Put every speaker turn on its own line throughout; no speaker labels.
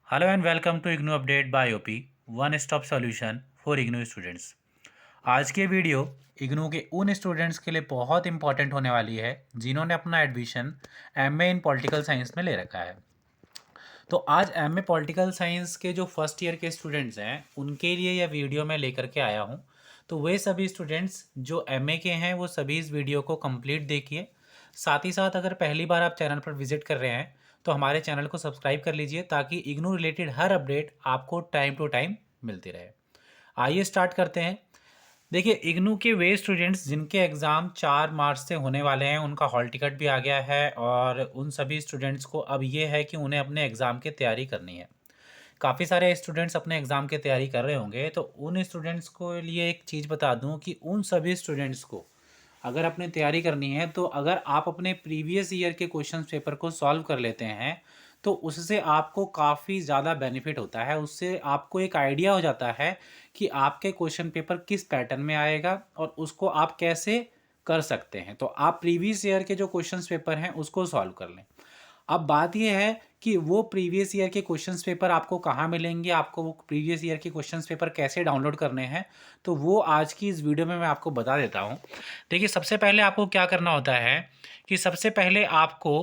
Hello and welcome to IGNOU update by OP one stop solution for IGNOU students. आज की video IGNOU के उन students के लिए बहुत इंपॉर्टेंट होने वाली है जिन्होंने अपना एडमिशन एमए इन पॉलिटिकल साइंस में ले रखा है। तो आज एमए पॉलिटिकल साइंस के जो फर्स्ट ईयर के स्टूडेंट्स हैं उनके लिए यह वीडियो मैं लेकर के आया हूँ। तो वे सभी स्टूडेंट्स जो एमए के हैं वो सभी इस वीडियो को कंप्लीट देखिए। साथ ही साथ अगर पहली बार आप चैनल पर विजिट कर रहे हैं तो हमारे चैनल को सब्सक्राइब कर लीजिए ताकि इग्नू रिलेटेड हर अपडेट आपको टाइम टू टाइम मिलती रहे। आइए स्टार्ट करते हैं। देखिए, इग्नू के वे स्टूडेंट्स जिनके एग्ज़ाम 4 मार्च से होने वाले हैं उनका हॉल टिकट भी आ गया है और उन सभी स्टूडेंट्स को अब ये है कि उन्हें अपने एग्ज़ाम की तैयारी करनी है। काफ़ी सारे स्टूडेंट्स अपने एग्ज़ाम की तैयारी कर रहे होंगे, तो उन स्टूडेंट्स को लिए एक चीज़ बता दूं कि उन सभी स्टूडेंट्स को अगर अपनी तैयारी करनी है तो अगर आप अपने प्रीवियस ईयर के क्वेश्चन पेपर को सॉल्व कर लेते हैं तो उससे आपको काफ़ी ज़्यादा बेनिफिट होता है। उससे आपको एक आइडिया हो जाता है कि आपके क्वेश्चन पेपर किस पैटर्न में आएगा और उसको आप कैसे कर सकते हैं। तो आप प्रीवियस ईयर के जो क्वेश्चन पेपर हैं उसको सॉल्व कर लें। अब बात यह है कि वो प्रीवियस ईयर के क्वेश्चंस पेपर आपको कहाँ मिलेंगे, आपको वो प्रीवियस ईयर के क्वेश्चंस पेपर कैसे डाउनलोड करने हैं, तो वो आज की इस वीडियो में मैं आपको बता देता हूँ। देखिए, सबसे पहले आपको क्या करना होता है कि सबसे पहले आपको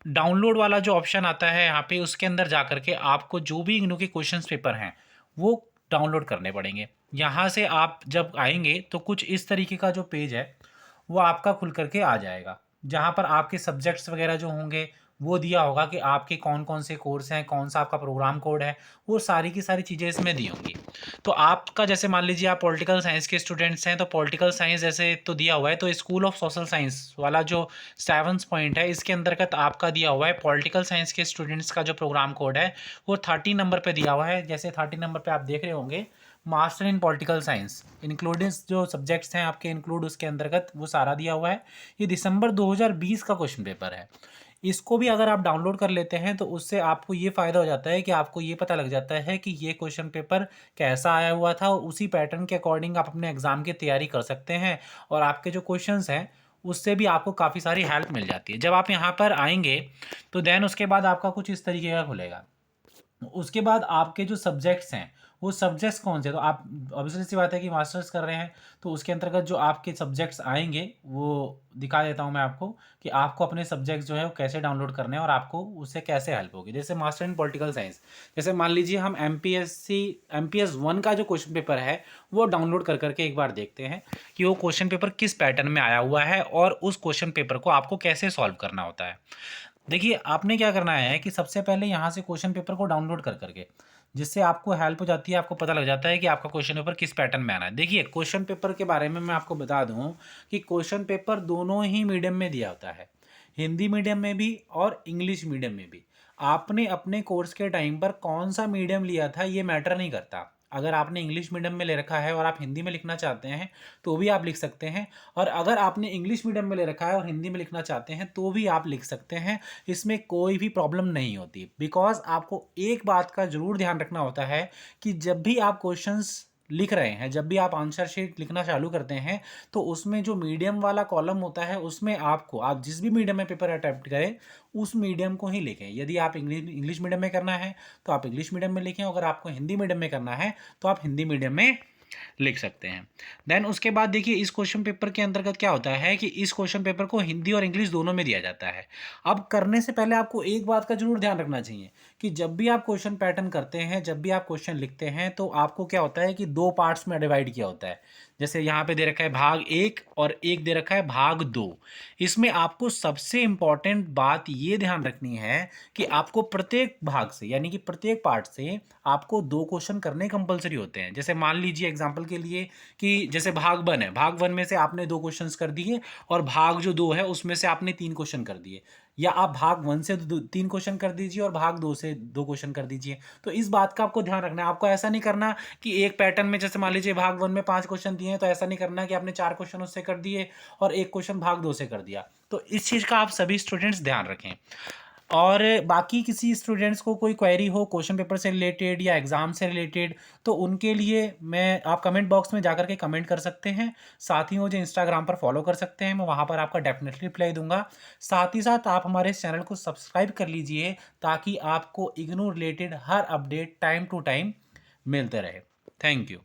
डाउनलोड वाला जो ऑप्शन आता है यहाँ पे उसके अंदर जा कर के आपको जो भी इग्नू के क्वेश्चंस पेपर हैं वो डाउनलोड करने पड़ेंगे। यहाँ से आप जब आएंगे तो कुछ इस तरीके का जो पेज है वो आपका खुल करके आ जाएगा, जहाँ पर आपके सब्जेक्ट्स वगैरह जो होंगे वो दिया होगा कि आपके कौन कौन से कोर्स हैं, कौन सा आपका प्रोग्राम कोड है, वो सारी की सारी चीज़ें इसमें दी होंगी। तो आपका जैसे मान लीजिए आप पॉलिटिकल साइंस के स्टूडेंट्स हैं तो पॉलिटिकल साइंस जैसे तो दिया हुआ है, तो स्कूल ऑफ सोशल साइंस वाला जो 7 पॉइंट है इसके अंतर्गत आपका दिया हुआ है पॉलिटिकल साइंस के स्टूडेंट्स का जो प्रोग्राम कोड है वो 30 नंबर पे दिया हुआ है। जैसे 30 नंबर पे आप देख रहे होंगे master in political science including जो सब्जेक्ट्स हैं आपके इंक्लूड उसके अंतर्गत वो सारा दिया हुआ है। ये दिसंबर 2020 का क्वेश्चन पेपर है। इसको भी अगर आप डाउनलोड कर लेते हैं तो उससे आपको ये फ़ायदा हो जाता है कि आपको ये पता लग जाता है कि ये क्वेश्चन पेपर कैसा आया हुआ था और उसी पैटर्न के अकॉर्डिंग आप अपने एग्ज़ाम की तैयारी कर सकते हैं और आपके जो क्वेश्चंस हैं उससे भी आपको काफ़ी सारी हेल्प मिल जाती है। जब आप यहाँ पर आएंगे तो देन उसके बाद आपका कुछ इस तरीके का खुलेगा। उसके बाद आपके जो सब्जेक्ट्स हैं वो सब्जेक्ट्स कौन से, तो आप ऑब्वियसली सी बात है कि मास्टर्स कर रहे हैं तो उसके अंतर्गत जो आपके सब्जेक्ट्स आएंगे वो दिखा देता हूं मैं आपको कि आपको अपने सब्जेक्ट्स जो है वो कैसे डाउनलोड करने हैं और आपको उससे कैसे हेल्प होगी। जैसे मास्टर इन पॉलिटिकल साइंस, जैसे मान लीजिए हम एमपीएस 1 का जो क्वेश्चन पेपर है वो डाउनलोड कर करके एक बार देखते हैं कि वो क्वेश्चन पेपर किस पैटर्न में आया हुआ है और उस क्वेश्चन पेपर को आपको कैसे सॉल्व करना होता है। देखिए, आपने क्या करना है कि सबसे पहले यहाँ से क्वेश्चन पेपर को डाउनलोड कर करके, जिससे आपको हेल्प हो जाती है, आपको पता लग जाता है कि आपका क्वेश्चन पेपर किस पैटर्न में आना है। देखिए, क्वेश्चन पेपर के बारे में मैं आपको बता दूं कि क्वेश्चन पेपर दोनों ही मीडियम में दिया होता है, हिंदी मीडियम में भी और इंग्लिश मीडियम में भी। आपने अपने कोर्स के टाइम पर कौन सा मीडियम लिया था ये मैटर नहीं करता। अगर आपने इंग्लिश मीडियम में ले रखा है और आप हिंदी में लिखना चाहते हैं तो भी आप लिख सकते हैं, और अगर आपने इंग्लिश मीडियम में ले रखा है और हिंदी में लिखना चाहते हैं तो भी आप लिख सकते हैं। इसमें कोई भी प्रॉब्लम नहीं होती, बिकॉज आपको एक बात का ज़रूर ध्यान रखना होता है कि जब भी आप क्वेश्चंस लिख रहे हैं, जब भी आप आंसर शीट लिखना चालू करते हैं तो उसमें जो मीडियम वाला कॉलम होता है उसमें आपको, आप जिस भी मीडियम में पेपर अटेम्प्ट करें उस मीडियम को ही लिखें। यदि आप इंग्लिश मीडियम में करना है तो आप इंग्लिश मीडियम में लिखें, अगर आपको हिंदी मीडियम में करना है तो आप हिंदी मीडियम में लिख सकते हैं। देन उसके बाद देखिए, इस क्वेश्चन पेपर के अंतर्गत क्या होता है कि इस क्वेश्चन पेपर को हिंदी और इंग्लिश दोनों में दिया जाता है। अब करने से पहले आपको एक बात का जरूर ध्यान रखना चाहिए कि जब भी आप क्वेश्चन पैटर्न करते हैं, जब भी आप क्वेश्चन लिखते हैं तो आपको क्या होता है कि 2 पार्ट्स में डिवाइड किया होता है। जैसे यहाँ पे दे रखा है भाग 1 और एक दे रखा है भाग 2। इसमें आपको सबसे इंपॉर्टेंट बात ये ध्यान रखनी है कि आपको प्रत्येक भाग से यानी कि प्रत्येक पार्ट से आपको 2 क्वेश्चन करने कंपलसरी होते हैं। जैसे मान लीजिए एग्जांपल के लिए कि जैसे भाग 1 है, भाग 1 में से आपने 2 क्वेश्चंस कर दिए और भाग जो 2 है उसमें से आपने 3 क्वेश्चन कर दिए, या आप भाग 1 से 3 क्वेश्चन कर दीजिए और भाग 2 से 2 क्वेश्चन कर दीजिए। तो इस बात का आपको ध्यान रखना है। आपको ऐसा नहीं करना कि एक पैटर्न में, जैसे मान लीजिए भाग 1 में 5 क्वेश्चन दिए हैं तो ऐसा नहीं करना कि आपने 4 क्वेश्चन उससे कर दिए और एक क्वेश्चन भाग 2 से कर दिया। तो इस चीज़ का आप सभी स्टूडेंट्स ध्यान रखें। और बाकी किसी स्टूडेंट्स को कोई क्वेरी हो क्वेश्चन पेपर से रिलेटेड या एग्ज़ाम से रिलेटेड, तो उनके लिए मैं आप कमेंट बॉक्स में जाकर के कमेंट कर सकते हैं। साथ ही मुझे इंस्टाग्राम पर फॉलो कर सकते हैं, मैं वहाँ पर आपका डेफिनेटली रिप्लाई दूंगा। साथ ही साथ आप हमारे इस चैनल को सब्सक्राइब कर लीजिए ताकि आपको इग्नू रिलेटेड हर अपडेट टाइम टू टाइम मिलते रहे। Thank you.